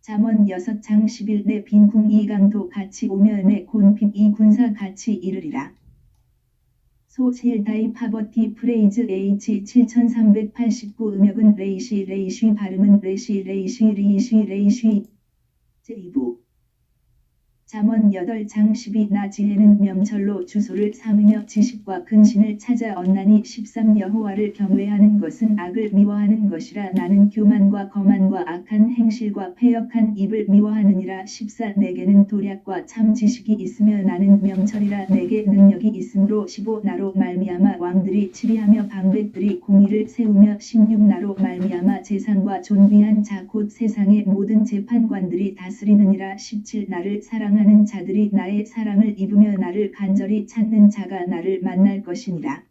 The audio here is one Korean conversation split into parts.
잠언 6장 10일 내 빈궁 이 강도 같이 오며 내 곤핍 이 군사 같이 이르리라. 소실다이 파버티 프레이즈 H 7389 음역은 레이시 발음은 레시 리이시 제2부 잠언 8장 12 나 지혜는 명철로 주소를 삼으며 지식과 근신을 찾아 얻나니 13 여호와를 경외하는 것은 악을 미워하는 것이라 나는 교만과 거만과 악한 행실과 패역한 입을 미워하느니라 14 내게는 도략과 참 지식이 있으며 나는 명철이라 내게 능력이 있으므로 15 나로 말미암아 왕들이 치리하며 방백들이 공의를 세우며 16 나로 말미암아 재상과 존귀한 자 곧 세상의 모든 재판관들이 다스리느니라 17 나를 사랑하는 자들이 나의 사랑을 입으며 나를 간절히 찾는 자가 나를 만날 것이니라.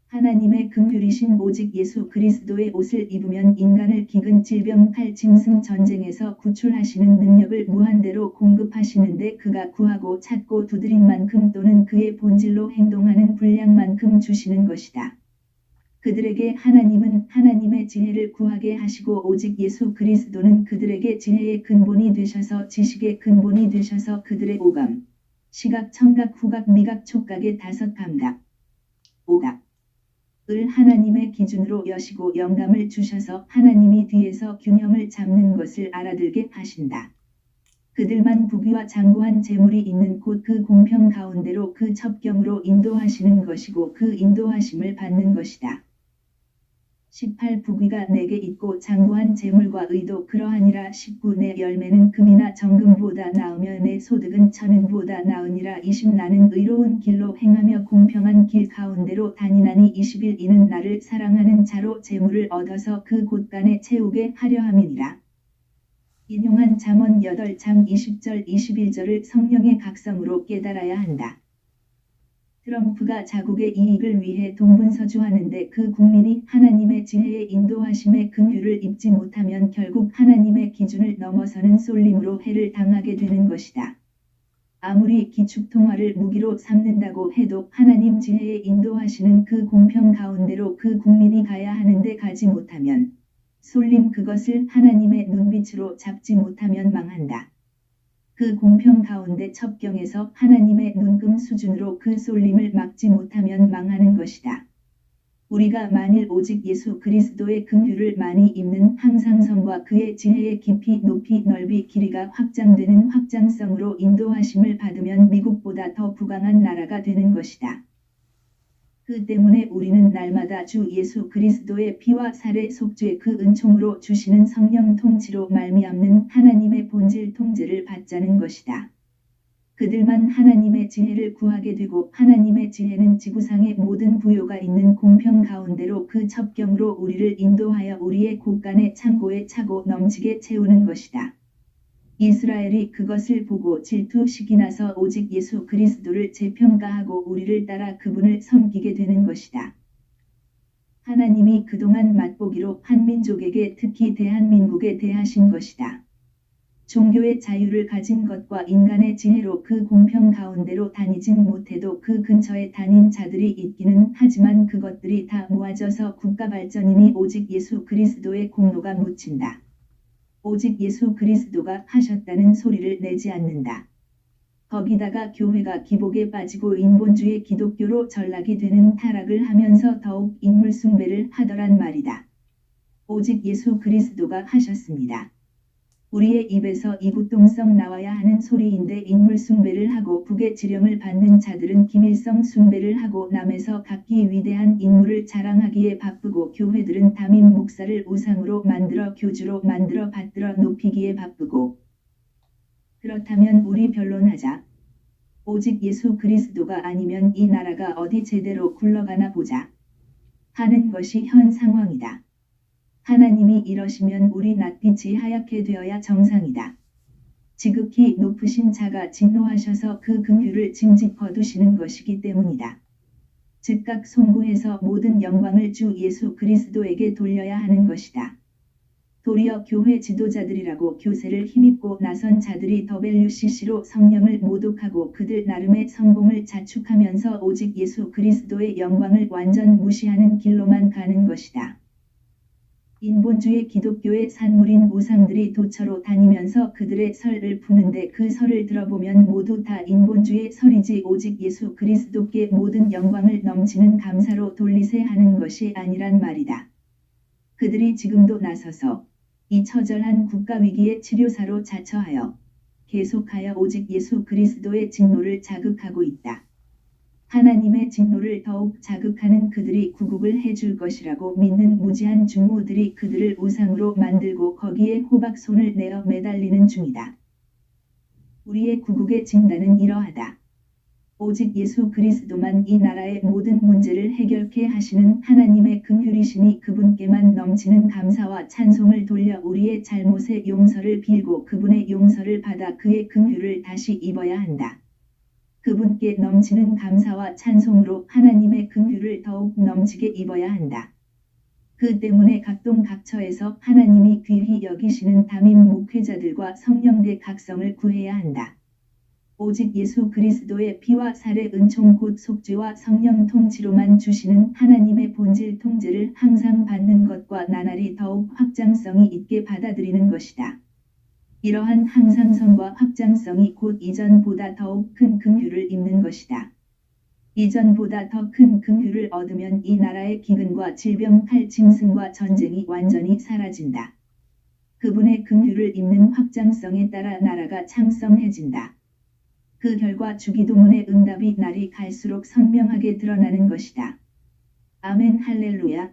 하나님의 긍휼이신 오직 예수 그리스도의 옷을 입으면 인간을 기근 질병 칼 짐승 전쟁에서 구출하시는 능력을 무한대로 공급하시는데 그가 구하고 찾고 두드린 만큼 또는 그의 본질로 행동하는 분량만큼 주시는 것이다. 그들에게 하나님은 하나님의 지혜를 구하게 하시고 오직 예수 그리스도는 그들에게 지혜의 근본이 되셔서 지식의 근본이 되셔서 그들의 오감, 시각, 청각, 후각, 미각, 촉각의 5감각, 오각 을 하나님의 기준으로 여시고 영감을 주셔서 하나님이 뒤에서 균형을 잡는 것을 알아들게 하신다. 그들만 부귀와 장구한 재물이 있는 곳 그 공평 가운데로 그 첩경으로 인도하시는 것이고 그 인도하심을 받는 것이다. 18 부귀가 내게 있고 장구한 재물과 의도 그러하니라 19 내 열매는 금이나 정금보다 나으며 내 소득은 천은보다 나으니라 20 나는 의로운 길로 행하며 공평한 길 가운데로 다니나니 21 이는 나를 사랑하는 자로 재물을 얻어서 그 곳간에 채우게 하려 함이니라. 인용한 잠언 8장 20절 21절을 성령의 각성으로 깨달아야 한다. 트럼프가 자국의 이익을 위해 동분서주하는데 그 국민이 하나님의 지혜의 인도하심의 긍휼을 입지 못하면 결국 하나님의 기준을 넘어서는 쏠림으로 해를 당하게 되는 것이다. 아무리 기축통화를 무기로 삼는다고 해도 하나님 지혜의 인도하시는 그 공평 가운데로 그 국민이 가야 하는데 가지 못하면 쏠림 그것을 하나님의 눈빛으로 잡지 못하면 망한다. 그 공평 가운데 첩경에서 하나님의 눈금 수준으로 그 쏠림을 막지 못하면 망하는 것이다. 우리가 만일 오직 예수 그리스도의 긍휼을 많이 입는 항상성과 그의 지혜의 깊이 높이 넓이 길이가 확장되는 확장성으로 인도하심을 받으면 미국보다 더 부강한 나라가 되는 것이다. 그 때문에 우리는 날마다 주 예수 그리스도의 피와 살의 속죄 그 은총으로 주시는 성령 통치로 말미암는 하나님의 본질 통제를 받자는 것이다. 그들만 하나님의 지혜를 구하게 되고 하나님의 지혜는 지구상의 모든 부요가 있는 공평 가운데로 그 첩경으로 우리를 인도하여 우리의 곳간의 창고에 차고 넘치게 채우는 것이다. 이스라엘이 그것을 보고 질투식이 나서 오직 예수 그리스도를 재평가하고 우리를 따라 그분을 섬기게 되는 것이다. 하나님이 그동안 맛보기로 한민족에게 특히 대한민국에 대하신 것이다. 종교의 자유를 가진 것과 인간의 지혜로 그 공평 가운데로 다니진 못해도 그 근처에 다닌 자들이 있기는 하지만 그것들이 다 모아져서 국가 발전이니 오직 예수 그리스도의 공로가 묻힌다. 오직 예수 그리스도가 하셨다는 소리를 내지 않는다. 거기다가 교회가 기복에 빠지고 인본주의 기독교로 전락이 되는 타락을 하면서 더욱 인물 숭배를 하더란 말이다. 오직 예수 그리스도가 하셨습니다. 우리의 입에서 이구동성 나와야 하는 소리인데 인물 숭배를 하고 북의 지령을 받는 자들은 김일성 숭배를 하고 남에서 각기 위대한 인물을 자랑하기에 바쁘고 교회들은 담임 목사를 우상으로 만들어 교주로 만들어 받들어 높이기에 바쁘고 그렇다면 우리 변론하자. 오직 예수 그리스도가 아니면 이 나라가 어디 제대로 굴러가나 보자 하는 것이 현 상황이다. 하나님이 이러시면 우리 낯빛이 하얗게 되어야 정상이다. 지극히 높으신 자가 진노하셔서 그 긍휼을 징집 거두시는 것이기 때문이다. 즉각 송구해서 모든 영광을 주 예수 그리스도에게 돌려야 하는 것이다. 도리어 교회 지도자들이라고 교세를 힘입고 나선 자들이 WCC로 성령을 모독하고 그들 나름의 성공을 자축하면서 오직 예수 그리스도의 영광을 완전 무시하는 길로만 가는 것이다. 인본주의 기독교의 산물인 우상들이 도처로 다니면서 그들의 설을 푸는데 그 설을 들어보면 모두 다 인본주의 설이지 오직 예수 그리스도께 모든 영광을 넘치는 감사로 돌리세 하는 것이 아니란 말이다. 그들이 지금도 나서서 이 처절한 국가위기의 치료사로 자처하여 계속하여 오직 예수 그리스도의 진노를 자극하고 있다. 하나님의 진노를 더욱 자극하는 그들이 구국을 해줄 것이라고 믿는 무지한 중후들이 그들을 우상으로 만들고 거기에 호박손을 내어 매달리는 중이다. 우리의 구국의 진단은 이러하다. 오직 예수 그리스도만 이 나라의 모든 문제를 해결케 하시는 하나님의 긍휼이시니 그분께만 넘치는 감사와 찬송을 돌려 우리의 잘못의 용서를 빌고 그분의 용서를 받아 그의 긍휼을 다시 입어야 한다. 그분께 넘치는 감사와 찬송으로 하나님의 긍휼을 더욱 넘치게 입어야 한다. 그 때문에 각동각처에서 하나님이 귀히 여기시는 담임 목회자들과 성령대 각성을 구해야 한다. 오직 예수 그리스도의 피와 살의 은총 곧 속죄와 성령 통치로만 주시는 하나님의 본질 통제를 항상 받는 것과 나날이 더욱 확장성이 있게 받아들이는 것이다. 이러한 항상성과 확장성이 곧 이전보다 더욱 큰 긍휼을 입는 것이다. 이전보다 더 큰 긍휼을 얻으면 이 나라의 기근과 질병 칼짐승과 전쟁이 완전히 사라진다. 그분의 긍휼을 입는 확장성에 따라 나라가 창성해진다. 그 결과 주기도문의 응답이 날이 갈수록 선명하게 드러나는 것이다. 아멘 할렐루야.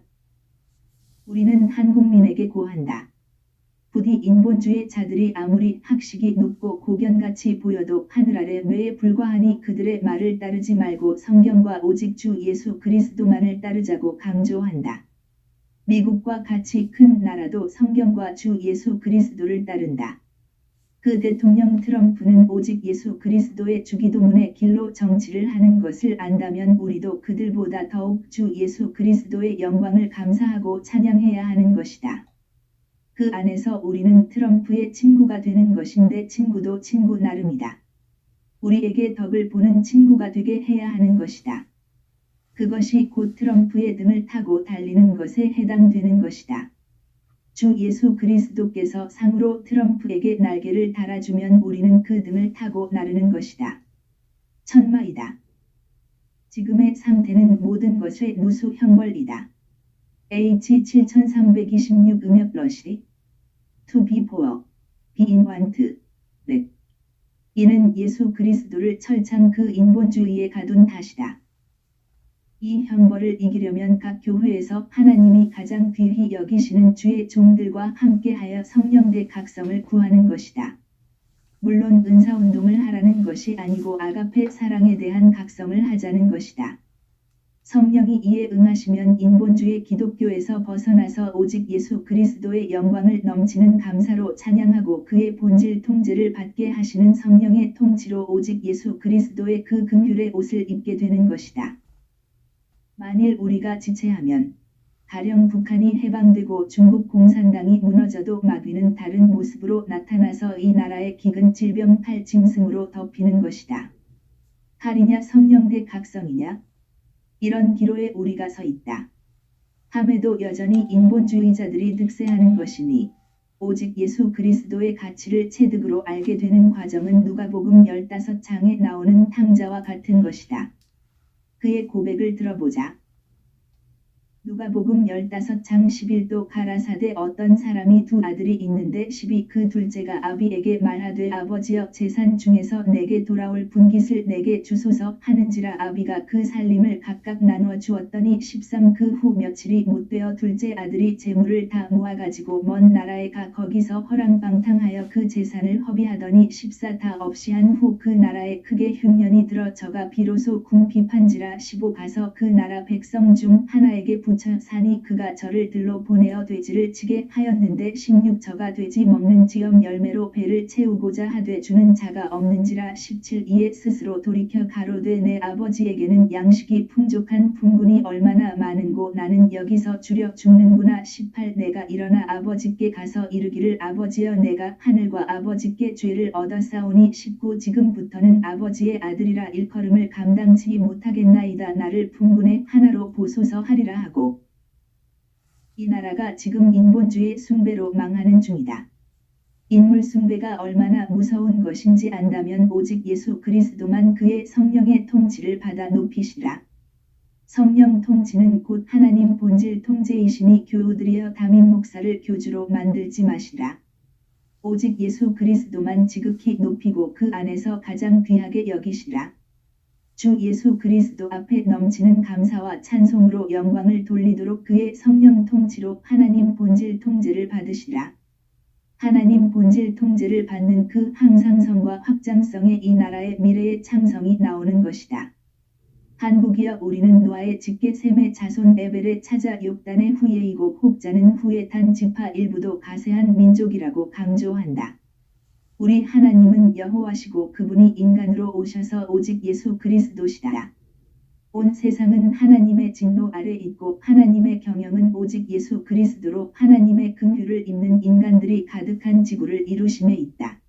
우리는 한국민에게 고한다. 부디 인본주의 자들이 아무리 학식이 높고 고견같이 보여도 하늘 아래 뇌에 불과하니 그들의 말을 따르지 말고 성경과 오직 주 예수 그리스도만을 따르자고 강조한다. 미국과 같이 큰 나라도 성경과 주 예수 그리스도를 따른다. 그 대통령 트럼프는 오직 예수 그리스도의 주기도문의 길로 정치를 하는 것을 안다면 우리도 그들보다 더욱 주 예수 그리스도의 영광을 감사하고 찬양해야 하는 것이다. 그 안에서 우리는 트럼프의 친구가 되는 것인데 친구도 친구 나름이다. 우리에게 덕을 보는 친구가 되게 해야 하는 것이다. 그것이 곧 트럼프의 등을 타고 달리는 것에 해당되는 것이다. 주 예수 그리스도께서 상으로 트럼프에게 날개를 달아주면 우리는 그 등을 타고 나르는 것이다. 천마이다. 지금의 상태는 모든 것의 누수 형벌이다. H7326 음역 러시 To be poor, be in want, 랩. 이는 예수 그리스도를 철창 그 인본주의에 가둔 탓이다. 이 형벌을 이기려면 각 교회에서 하나님이 가장 귀히 여기시는 주의 종들과 함께하여 성령대 각성을 구하는 것이다. 물론 은사운동을 하라는 것이 아니고 아가페 사랑에 대한 각성을 하자는 것이다. 성령이 이에 응하시면 인본주의 기독교에서 벗어나서 오직 예수 그리스도의 영광을 넘치는 감사로 찬양하고 그의 본질 통제를 받게 하시는 성령의 통치로 오직 예수 그리스도의 그 긍휼의 옷을 입게 되는 것이다. 만일 우리가 지체하면 가령 북한이 해방되고 중국 공산당이 무너져도 마귀는 다른 모습으로 나타나서 이 나라의 기근 질병 칼짐승으로 덮이는 것이다. 칼이냐 성령대 각성이냐? 이런 기로에 우리가 서 있다. 함에도 여전히 인본주의자들이 득세하는 것이니 오직 예수 그리스도의 가치를 체득으로 알게 되는 과정은 누가복음 15장에 나오는 탕자와 같은 것이다. 그의 고백을 들어보자. 누가복음 15장 11도 가라사대 어떤 사람이 두 아들이 있는데 12 그 둘째가 아비에게 말하되 아버지여 재산 중에서 내게 돌아올 분깃을 내게 주소서 하는지라 아비가 그 살림을 각각 나누어 주었더니 13 그 후 며칠이 못되어 둘째 아들이 재물을 다 모아가지고 먼 나라에 가 거기서 허랑방탕하여 그 재산을 허비하더니 14 다 없이 한 후 그 나라에 크게 흉년이 들어 저가 비로소 궁핍한지라 15 가서 그 나라 백성 중 하나에게 붙여 사니 그가 저를 들로 보내어 돼지를 치게 하였는데 16 저가 돼지 먹는 지엄 열매로 배를 채우고자 하되 주는 자가 없는지라 17 이에 스스로 돌이켜 가로되 내 아버지에게는 양식이 풍족한 품군이 얼마나 많은고 나는 여기서 주려 죽는구나 18 내가 일어나 아버지께 가서 이르기를 아버지여 내가 하늘과 아버지께 죄를 얻었사오니 19 지금부터는 아버지의 아들이라 일컬음을 감당치 못하겠나이다 나를 품군의 하나로 보소서 하리라 하고 이 나라가 지금 인본주의 숭배로 망하는 중이다. 인물 숭배가 얼마나 무서운 것인지 안다면 오직 예수 그리스도만 그의 성령의 통치를 받아 높이시라. 성령 통치는 곧 하나님 본질 통제이시니 교우들이여 담임 목사를 교주로 만들지 마시라. 오직 예수 그리스도만 지극히 높이고 그 안에서 가장 귀하게 여기시라. 주 예수 그리스도 앞에 넘치는 감사와 찬송으로 영광을 돌리도록 그의 성령 통치로 하나님 본질 통제를 받으시라. 하나님 본질 통제를 받는 그 항상성과 확장성에 이 나라의 미래의 창성이 나오는 것이다. 한국이여 우리는 노아의 직계 셈의 자손 에벨의 찾아 욕단의 후예이고 혹자는 후에 단 지파 일부도 가세한 민족이라고 강조한다. 우리 하나님은 여호와시고 그분이 인간으로 오셔서 오직 예수 그리스도시다. 온 세상은 하나님의 진노 아래 있고 하나님의 경영은 오직 예수 그리스도로 하나님의 긍휼을 입는 인간들이 가득한 지구를 이루심에 있다.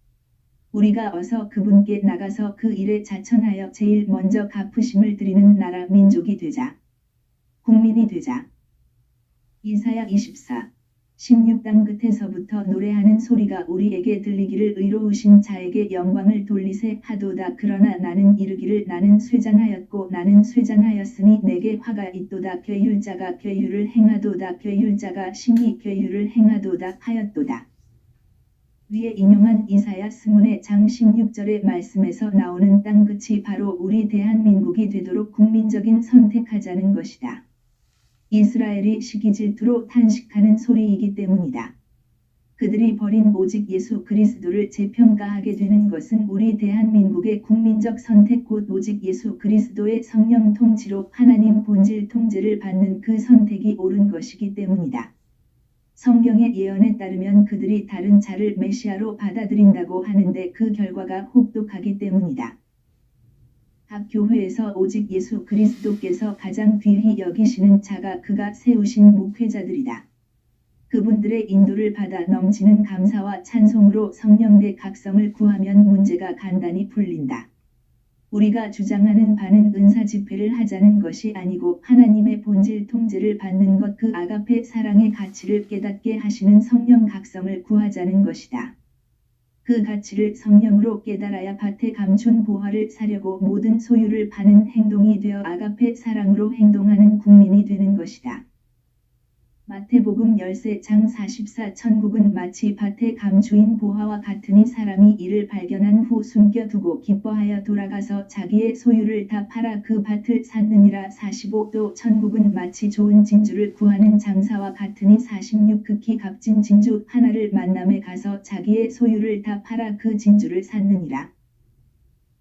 우리가 어서 그분께 나가서 그 일에 자천하여 제일 먼저 갚으심을 드리는 나라 민족이 되자. 국민이 되자. 이사야 24, 16장 끝에서부터 노래하는 소리가 우리에게 들리기를 의로우신 자에게 영광을 돌리세 하도다. 그러나 나는 이르기를 나는 쇠잔하였고 나는 쇠잔하였으니 내게 화가 있도다. 괴율자가 괴율을 행하도다. 괴율자가 심히 괴율을 행하도다 하였도다. 위에 인용한 이사야 스문의 장 16절의 말씀에서 나오는 땅 끝이 바로 우리 대한민국이 되도록 국민적인 선택하자는 것이다. 이스라엘이 시기질투로 탄식하는 소리이기 때문이다. 그들이 버린 오직 예수 그리스도를 재평가하게 되는 것은 우리 대한민국의 국민적 선택 곧 오직 예수 그리스도의 성령 통치로 하나님 본질 통제를 받는 그 선택이 옳은 것이기 때문이다. 성경의 예언에 따르면 그들이 다른 자를 메시아로 받아들인다고 하는데 그 결과가 혹독하기 때문이다. 각 교회에서 오직 예수 그리스도께서 가장 귀히 여기시는 자가 그가 세우신 목회자들이다. 그분들의 인도를 받아 넘치는 감사와 찬송으로 성령의 각성을 구하면 문제가 간단히 풀린다. 우리가 주장하는 바는 은사 집회를 하자는 것이 아니고 하나님의 본질 통제를 받는 것 그 아가페 사랑의 가치를 깨닫게 하시는 성령 각성을 구하자는 것이다. 그 가치를 성령으로 깨달아야 밭에 감춘 보화를 사려고 모든 소유를 파는 행동이 되어 아가페 사랑으로 행동하는 국민이 되는 것이다. 마태복음 13장 44 천국은 마치 밭에 감추인 보화와 같으니 사람이 이를 발견한 후 숨겨두고 기뻐하여 돌아가서 자기의 소유를 다 팔아 그 밭을 샀느니라. 45 또 천국은 마치 좋은 진주를 구하는 장사와 같으니 46 극히 값진 진주 하나를 만남에 가서 자기의 소유를 다 팔아 그 진주를 샀느니라.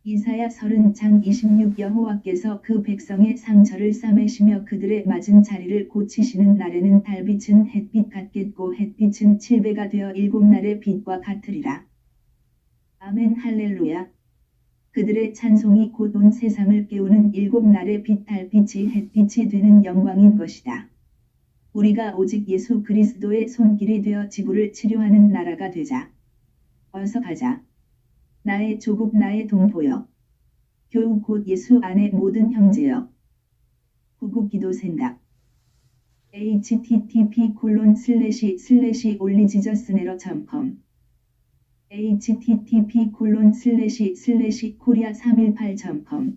이사야 30장 26 여호와께서 그 백성의 상처를 싸매시며 그들의 맞은 자리를 고치시는 날에는 달빛은 햇빛 같겠고 햇빛은 7배가 되어 7날의 빛과 같으리라. 아멘 할렐루야. 그들의 찬송이 곧 온 세상을 깨우는 7날의 빛 달빛이 햇빛이 되는 영광인 것이다. 우리가 오직 예수 그리스도의 손길이 되어 지구를 치료하는 나라가 되자. 어서 가자. 나의 조국 나의 동포여. 교우 곧 예수 안의 모든 형제여. 구국기도 생각. http://올리지저스네러.com http://korea318.com